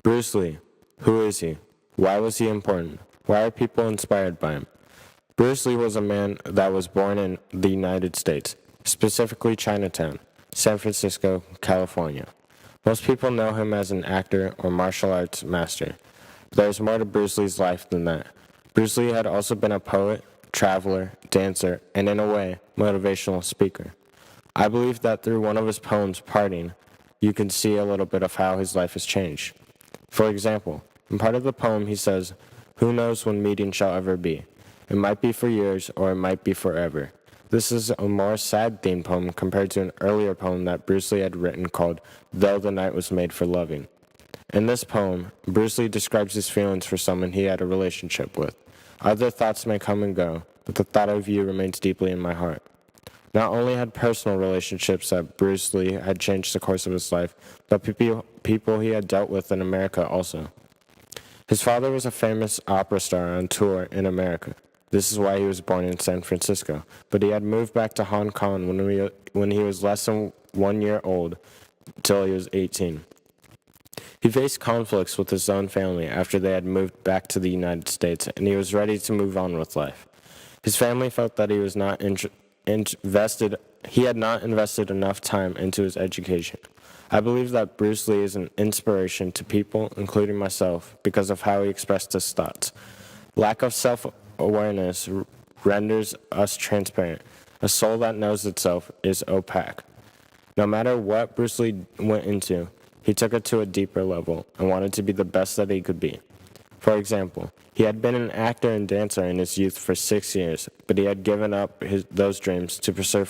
Bruce Lee. Who is he? Why was he important? Why are people inspired by him? Bruce Lee was a man that was born in the United States, specifically Chinatown, San Francisco, California. Most people know him as an actor or martial arts master. But there's more to Bruce Lee's life than that. Bruce Lee had also been a poet, traveler, dancer, and in a way, motivational speaker. I believe that through one of his poems, Parting, you can see a little bit of how his life has changed. For example, in part of the poem he says, "Who knows when meeting shall ever be? It might be for years or it might be forever." This is a more sad-themed poem compared to an earlier poem that Bruce Lee had written called Though the Night Was Made for Loving. In this poem, Bruce Lee describes his feelings for someone he had a relationship with. Other thoughts may come and go, but the thought of you remains deeply in my heart. Not only had personal relationships that Bruce Lee had changed the course of his life, but people he had dealt with in America also. His father was a famous opera star on tour in America. This is why he was born in San Francisco, but he had moved back to Hong Kong when he was less than 1 year old, till he was 18. He faced conflicts with his own family after they had moved back to the United States, and he was ready to move on with life. His family felt that he was not he had not invested enough time into his education. I believe that Bruce Lee is an inspiration to people, including myself, because of how he expressed his thoughts. Lack of self-awareness renders us transparent. A soul that knows itself is opaque. No matter what Bruce Lee went into, he took it to a deeper level and wanted to be the best that he could be. For example, he had been an actor and dancer in his youth for 6 years, but he had given up those dreams to pursue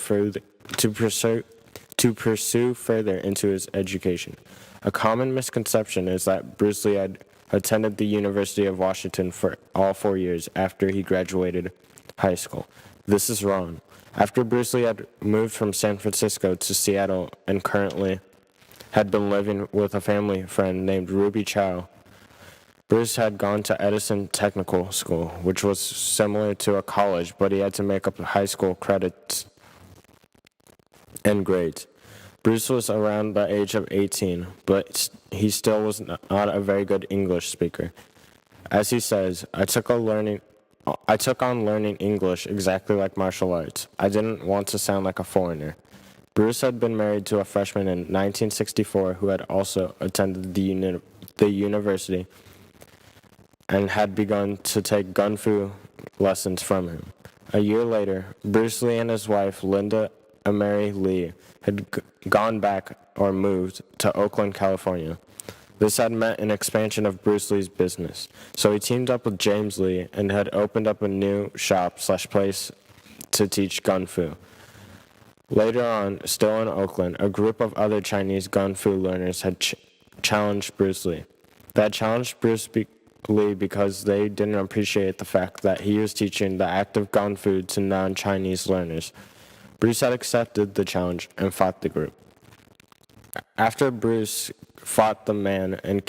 further into his education. A common misconception is that Bruce Lee had attended the University of Washington for all 4 years after he graduated high school. This is wrong. After Bruce Lee had moved from San Francisco to Seattle and currently had been living with a family friend named Ruby Chow, Bruce had gone to Edison Technical School, which was similar to a college, but he had to make up high school credits and grades. Bruce was around the age of 18, but he still was not a very good English speaker. As he says, I took on learning English exactly like martial arts. I didn't want to sound like a foreigner. Bruce had been married to a freshman in 1964 who had also attended the university and had begun to take Gun Fu lessons from him. A year later, Bruce Lee and his wife, Linda Mary Lee, had gone back or moved to Oakland, California. This had meant an expansion of Bruce Lee's business, so he teamed up with James Lee and had opened up a new shop/place to teach Gun Fu. Later on, still in Oakland, a group of other Chinese Gun Fu learners had challenged Bruce Lee. They had challenged Bruce Lee because they didn't appreciate the fact that he was teaching the act of Gun Fu to non-Chinese learners. Bruce had accepted the challenge and fought the group. After Bruce fought the man and